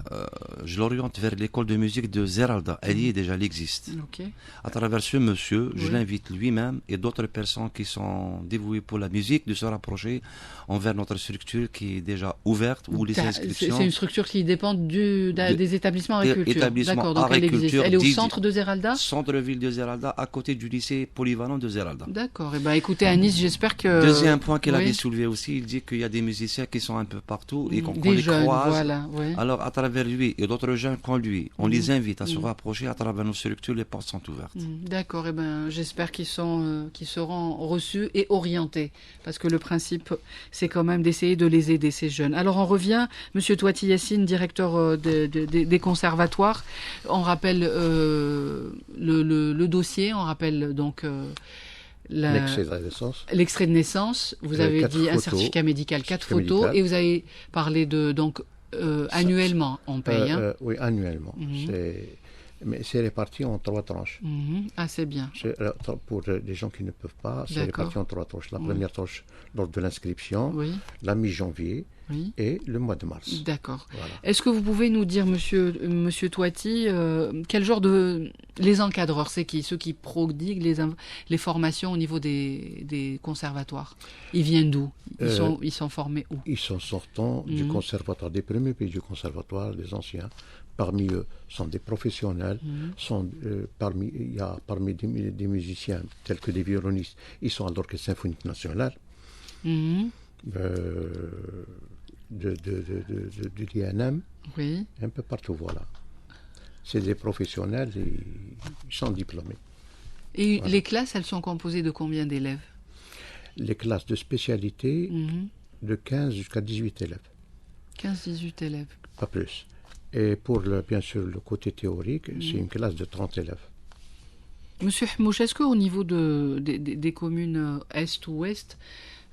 F: Je l'oriente vers l'école de musique de Zeralda. Elle y est déjà, elle existe.
E: Okay.
F: À travers ce monsieur, je l'invite lui-même et d'autres personnes qui sont dévouées pour la musique de se rapprocher envers notre structure qui est déjà ouverte où les inscriptions...
E: C'est une structure qui dépend des établissements agriculture. D'accord, donc elle existe. Elle est au centre de Zeralda?
F: Centre-ville de Zeralda, à côté du lycée polyvalent de Zeralda.
E: D'accord. Et écoutez, Anis, j'espère que...
F: Deuxième point qu'il avait soulevé aussi, il dit qu'il y a des musiciens qui sont un peu partout et qu'on les croise.
E: Voilà, oui.
F: Alors, à travers lui et d'autres jeunes comme lui, on les invite à se rapprocher à travers nos structures, les portes sont ouvertes.
E: D'accord, j'espère qu'ils seront reçus et orientés, parce que le principe, c'est quand même d'essayer de les aider, ces jeunes. Alors on revient, Monsieur Touati Yassine, directeur des conservatoires, on rappelle le dossier, on rappelle donc...
G: L'extrait de naissance.
E: Vous avez dit un certificat médical, 4 photos, et vous avez parlé de... Donc, annuellement, on paye.
G: Oui, annuellement. Mais c'est réparti en 3 tranches.
E: Ah, c'est bien.
G: Pour les gens qui ne peuvent pas, c'est réparti en 3 tranches. La première tranche lors de l'inscription, la mi-janvier, et le mois de mars.
E: D'accord. Voilà. Est-ce que vous pouvez nous dire, monsieur Touati, quel genre de... Les encadreurs, c'est qui? Ceux qui prodiguent les formations au niveau des conservatoires. Ils viennent d'où? Ils sont formés où?
G: Ils sont sortants du conservatoire, des premiers pays du conservatoire, des anciens. Parmi eux sont des professionnels, il y a parmi des musiciens tels que des violonistes, ils sont à l'Orchestre symphonique national, du DNM, un peu partout, voilà. C'est des professionnels, ils sont diplômés.
E: Et les classes, elles sont composées de combien d'élèves?
G: Les classes de spécialité, de 15 jusqu'à 18 élèves.
E: 15-18 élèves.
G: Pas plus. Et pour, bien sûr, le côté théorique, c'est une classe de 30 élèves.
E: Monsieur Hmouch, est-ce qu'au niveau des communes Est ou Ouest,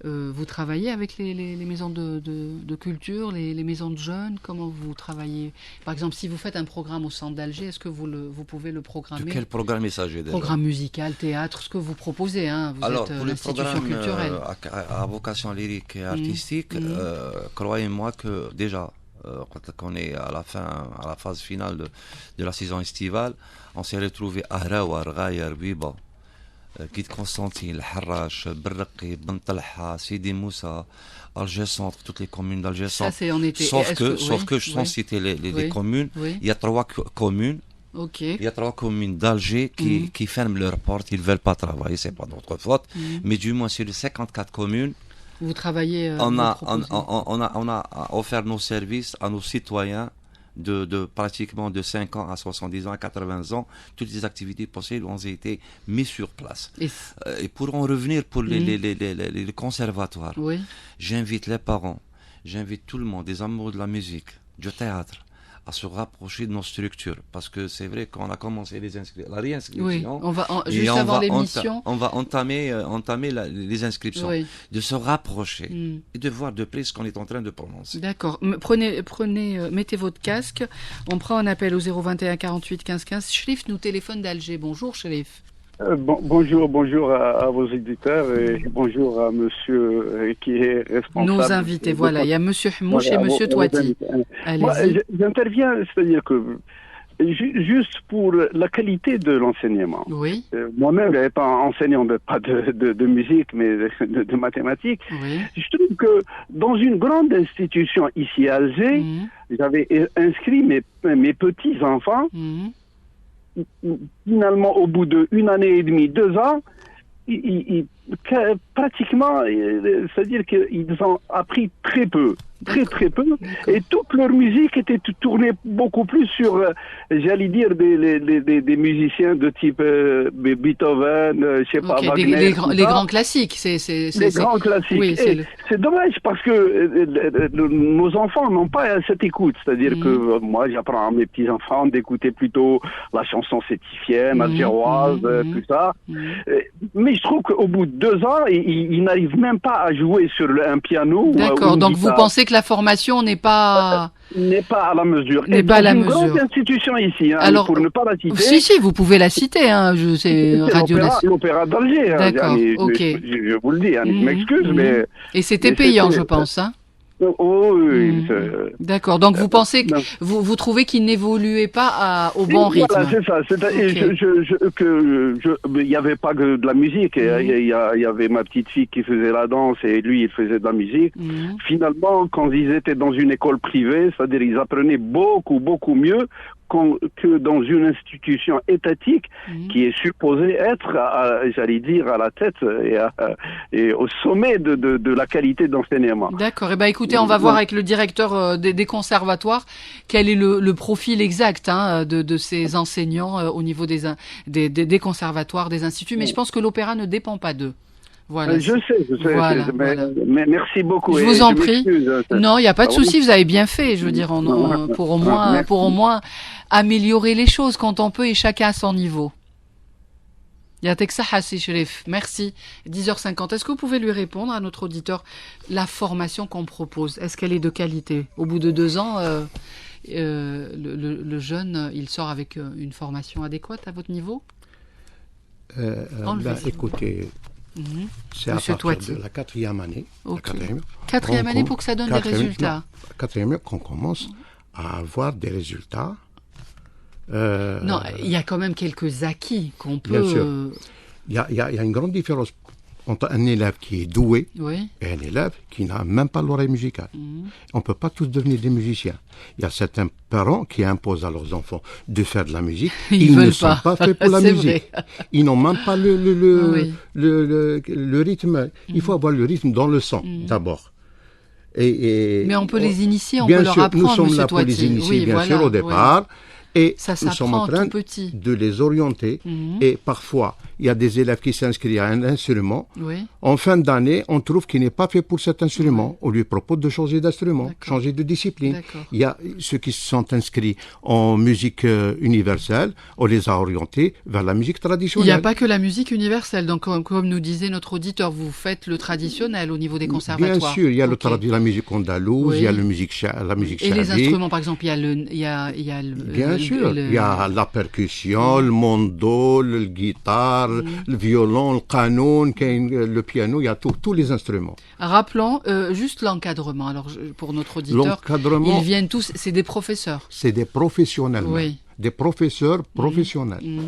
E: vous travaillez avec les maisons de culture, les maisons de jeunes? Comment vous travaillez? Par exemple, si vous faites un programme au centre d'Alger, est-ce que vous pouvez le programmer?
F: De quel programme il s'agit déjà?
E: Programme musical, théâtre, ce que vous proposez, hein? Vous
F: Alors,
E: êtes
F: pour les
E: l'institution culturelle.
F: à vocation lyrique et artistique, croyez-moi que déjà, quand on est à la phase finale de la saison estivale, on s'est retrouvé à Rawar, Ghaya, Biba, Guide Constantine, Harrach, Berraqi, Bentalha, Sidi Moussa, Alger Centre, toutes les communes d'Alger Centre. Ça, c'est en été. Sauf que je sans citer les communes, il y a 3 communes.
E: Okay.
F: Il y a 3 communes d'Alger qui ferment leurs portes, ils ne veulent pas travailler, c'est pas notre faute. Mais du moins sur les 54 communes,
E: vous travaillez.
F: On a offert nos services à nos citoyens de pratiquement de 5 ans à 70 ans, à 80 ans. Toutes les activités possibles ont été mises sur place. Et pour en revenir pour les conservatoires, j'invite les parents, j'invite tout le monde, des amoureux de la musique, du théâtre, à se rapprocher de nos structures, parce que c'est vrai qu'on a commencé la réinscription.
E: Juste avant l'émission,
F: on va entamer les inscriptions, de se rapprocher et de voir de près ce qu'on est en train de prononcer.
E: D'accord. Mettez votre casque. On prend un appel au 021 48 15 15. Sherif nous téléphone d'Alger. Bonjour Sherif.
I: Bonjour à vos éditeurs et bonjour à monsieur qui est responsable.
E: Nos invités, voilà, il y a monsieur Hmouch et monsieur Touati.
I: J'interviens, c'est-à-dire que juste pour la qualité de l'enseignement.
E: Oui.
I: Moi-même, étant enseignant pas de musique, mais de mathématiques, je trouve que dans une grande institution ici à Alger, j'avais inscrit mes petits-enfants. Finalement, au bout d'1 année et demie, 2 ans, pratiquement, c'est-à-dire qu'ils ont appris très peu. Très peu. Et toute leur musique était tournée beaucoup plus sur, j'allais dire, des musiciens de type Beethoven, je sais pas, Wagner.
E: Les grands classiques.
I: Les grands classiques. Oui, c'est dommage parce que nos enfants n'ont pas cette écoute. C'est-à-dire que moi, j'apprends à mes petits-enfants d'écouter plutôt la chanson sétifienne, algéroise, tout ça. Mais je trouve qu'au bout de 2 ans, ils n'arrivent même pas à jouer sur un piano.
E: D'accord, donc vous pensez que la formation n'est pas
I: à la mesure.
E: N'est pas à la mesure.
I: Une grande institution ici, alors, pour ne pas la citer.
E: Si, vous pouvez la citer, c'est Radio Nationale.
I: L'Opéra d'Alger.
E: D'accord, ok.
I: Je vous le dis, je m'excuse, mais...
E: Et c'était payant, je pense, hein.
I: Oui.
E: D'accord. Donc vous pensez que vous trouvez qu'il n'évoluait pas au bon rythme.
I: Voilà, c'est ça. Il n'y avait pas que de la musique. Il y avait ma petite fille qui faisait la danse et lui il faisait de la musique. Finalement, quand ils étaient dans une école privée, c'est-à-dire ils apprenaient beaucoup mieux que dans une institution étatique qui est supposée être, j'allais dire, à la tête et au sommet de la qualité d'enseignement.
E: D'accord. Eh ben, écoutez, on va voir avec le directeur des conservatoires quel est le profil exact de ces enseignants au niveau des conservatoires, des instituts. Mais je pense que l'opéra ne dépend pas d'eux. Voilà.
I: Je sais. Mais merci beaucoup.
E: Je vous en prie. Non, il n'y a pas de souci. Vous avez bien fait. Je veux dire, pour au moins améliorer les choses quand on peut et chacun à son niveau. Yatek Sahassi Sherif. Merci. 10h50. Est-ce que vous pouvez lui répondre à notre auditeur la formation qu'on propose? Est-ce qu'elle est de qualité? Au bout de 2 ans, le jeune, il sort avec une formation adéquate à votre niveau?
G: Écoutez, C'est à partir de la 4e année.
E: Okay. Quatrième année pour que ça donne des résultats.
G: Quatrième année qu'on commence à avoir des résultats.
E: Non, il y a quand même quelques acquis qu'on peut...
G: Bien sûr. Il y a une grande différence entre un élève qui est doué et un élève qui n'a même pas l'oreille musicale. On ne peut pas tous devenir des musiciens. Il y a certains parents qui imposent à leurs enfants de faire de la musique. Ils ne sont pas faits pour la musique. Ils n'ont même pas le rythme. Il faut avoir le rythme dans le sang, d'abord.
E: Mais on peut les initier, on peut leur apprendre,
G: nous sommes là pour les initier, bien sûr, au départ. Et
E: ça
G: nous sommes en train de les orienter. Et parfois, il y a des élèves qui s'inscrivent à un instrument. En fin d'année, on trouve qu'il n'est pas fait pour cet instrument. On lui propose de changer d'instrument, changer de discipline. Il y a ceux qui se sont inscrits en musique universelle. On les a orientés vers la musique traditionnelle.
E: Il n'y a pas que la musique universelle. Donc, comme nous disait notre auditeur, vous faites le traditionnel au niveau des conservatoires.
G: Bien sûr, il y a la musique andalouse, il y a la musique chahri.
E: Et les instruments, par exemple, il y a
G: bien sûr, il y a la percussion, le mandol, le guitare, le violon, le canon, le piano, il y a tous les instruments.
E: Rappelons juste l'encadrement. Alors, pour notre auditeur, ils viennent tous, c'est des professeurs.
G: C'est des professionnels. Des professeurs professionnels.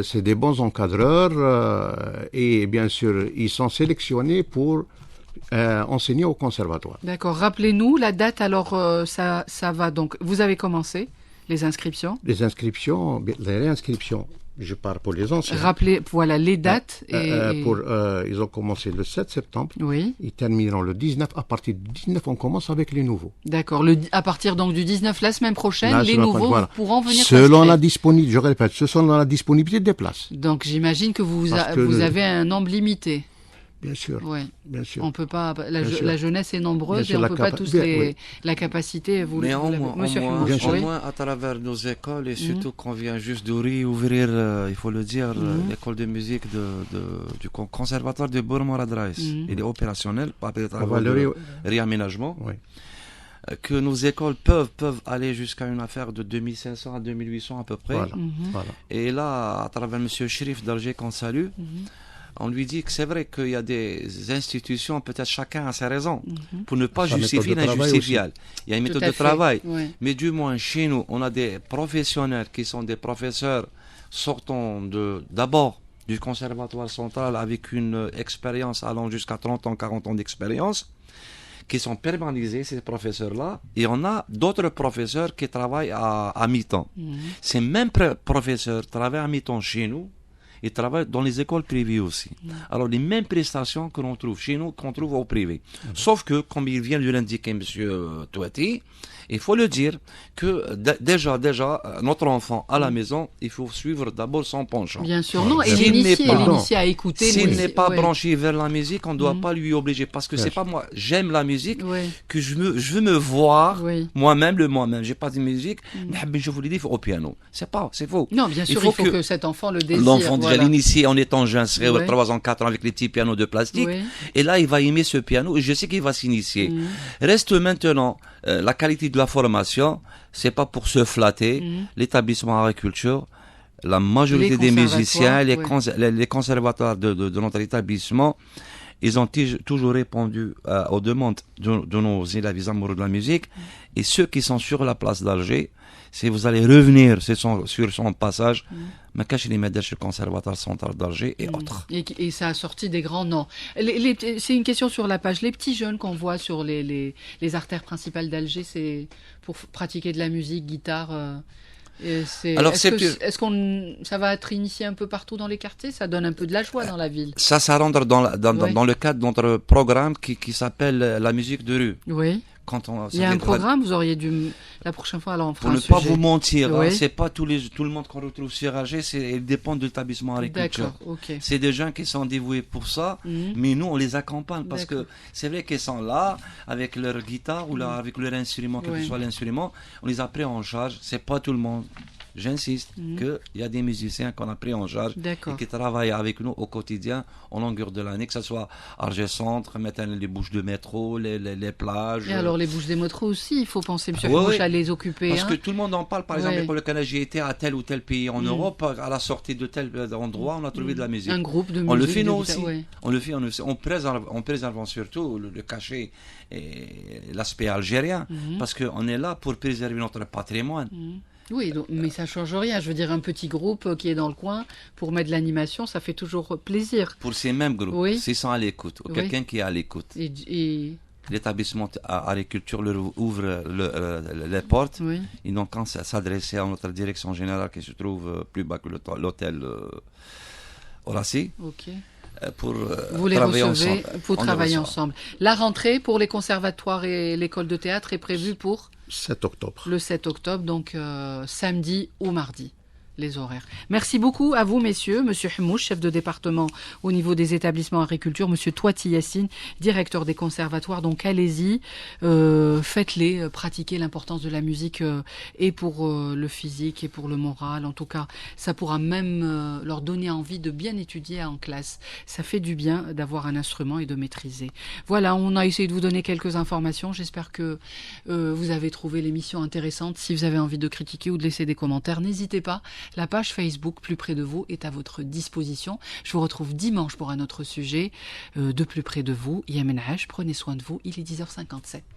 G: C'est des bons encadreurs et bien sûr, ils sont sélectionnés pour enseigner au conservatoire.
E: D'accord. Rappelez-nous la date. Alors, ça va donc. Vous avez commencé les inscriptions.
G: Les réinscriptions. Je parle pour les anciens.
E: Rappelez, voilà, les dates.
G: Ils ont commencé le 7 septembre.
E: Oui.
G: Ils termineront le 19. À partir du 19, on commence avec les nouveaux.
E: D'accord. À partir donc du 19, la semaine prochaine, les nouveaux pourront venir
G: selon la disponibilité, je répète, selon la disponibilité des places.
E: Donc, j'imagine que vous avez un nombre limité.
G: Bien sûr. Bien sûr.
E: On peut pas. La jeunesse est nombreuse et on ne peut pas tous la capacité.
F: Mais au moins, à travers nos écoles et surtout qu'on vient juste de réouvrir, il faut le dire, l'école de musique du conservatoire de Bourg-Moradrais. Il est opérationnel par le réaménagement. Que nos écoles peuvent aller jusqu'à une affaire de 2500 à 2800 à peu près.
G: Voilà.
F: Et là, à travers M. Chérif d'Alger qu'on salue, on lui dit que c'est vrai qu'il y a des institutions, peut-être chacun a ses raisons, pour ne pas justifier l'injustifiable. Il y a une méthode de travail. Mais du moins, chez nous, on a des professionnels qui sont des professeurs sortant d'abord du conservatoire central avec une expérience allant jusqu'à 30 ans, 40 ans d'expérience, qui sont permanentisés, ces professeurs-là, et on a d'autres professeurs qui travaillent à mi-temps. Ces mêmes professeurs travaillent à mi-temps chez nous, ils travaillent dans les écoles privées aussi. Alors, les mêmes prestations que l'on trouve chez nous, qu'on trouve au privé. Sauf que, comme il vient de l'indiquer M. Touati, il faut le dire que déjà, notre enfant à la maison, il faut suivre d'abord son penchant.
E: Bien sûr, non, et l'initier à écouter.
F: S'il n'est pas branché vers la musique, on ne doit pas lui obliger. Parce que c'est pas moi, j'aime la musique, que je veux me voir moi-même. J'ai pas de musique, mais je vous l'ai dit, au piano. C'est faux.
E: Non, bien sûr, il faut que cet enfant le désire.
F: L'enfant déjà l'initier en étant jeune, serait 3 ans, 4 ans avec les petits pianos de plastique. Et là, il va aimer ce piano et je sais qu'il va s'initier. Reste maintenant la qualité de la formation, c'est pas pour se flatter. L'établissement agriculture, la majorité des musiciens, les conservatoires de notre établissement, ils ont toujours répondu aux demandes de nos élèves amoureux de la musique. Et ceux qui sont sur la place d'Alger, si vous allez revenir sur son passage, Makache les Medel chez le Conservatoire central d'Alger et autres.
E: Et ça a sorti des grands noms. C'est une question sur la page. Les petits jeunes qu'on voit sur les artères principales d'Alger, c'est pour pratiquer de la musique, guitare. Est-ce que ça va être initié un peu partout dans les quartiers? Ça donne un peu de la joie dans la ville.
F: Ça rentre dans le cadre de notre programme qui s'appelle la musique de rue.
E: Oui. Il y a un programme, vous auriez dû la prochaine fois alors on fera un sujet.
F: Pour ne pas vous mentir, c'est pas tout le monde qu'on retrouve sur Alger, il dépend de l'établissement agriculture. C'est des gens qui sont dévoués pour ça, mais nous on les accompagne parce que c'est vrai qu'ils sont là avec leur guitare ou là avec leur instrument, quel que soit l'instrument, on les a pris en charge. C'est pas tout le monde. j'insiste qu'il y a des musiciens qu'on a pris en charge et qui travaillent avec nous au quotidien, en longueur de l'année, que ce soit Argé Centre, maintenant les bouches de métro, les plages.
E: Et alors les bouches des métros aussi, il faut penser, monsieur Khmouch, à les occuper.
F: Parce que tout le monde en parle, par exemple, quand j'ai été à tel ou tel pays en Europe, à la sortie de tel endroit, on a trouvé de la musique.
E: Un groupe de musique.
F: On le fait nous aussi. On le fait, en préservant surtout le cachet et l'aspect algérien, parce qu'on est là pour préserver notre patrimoine.
E: Oui, donc, mais ça ne change rien. Je veux dire, un petit groupe qui est dans le coin, pour mettre de l'animation, ça fait toujours plaisir.
F: Pour ces mêmes groupes, s'ils sont à l'écoute, ou quelqu'un qui est à l'écoute. L'établissement agriculture leur ouvre les portes. Ils n'ont qu'à s'adresser à notre direction générale qui se trouve plus bas que l'hôtel Horaci. Pour
E: vous les recevez pour travailler ensemble. La rentrée pour les conservatoires et l'école de théâtre est prévue pour
G: 7 octobre.
E: Le 7 octobre, donc samedi ou mardi. Les horaires. Merci beaucoup à vous, messieurs. Monsieur Khmouch, chef de département au niveau des établissements agriculture. Monsieur Touati Yassine, directeur des conservatoires. Donc allez-y, faites-les, pratiquez l'importance de la musique et pour le physique et pour le moral. En tout cas, ça pourra même leur donner envie de bien étudier en classe. Ça fait du bien d'avoir un instrument et de maîtriser. Voilà, on a essayé de vous donner quelques informations. J'espère que vous avez trouvé l'émission intéressante. Si vous avez envie de critiquer ou de laisser des commentaires, n'hésitez pas. La page Facebook Plus près de vous est à votre disposition. Je vous retrouve dimanche pour un autre sujet de Plus près de vous. Yemen H, prenez soin de vous, il est 10h57.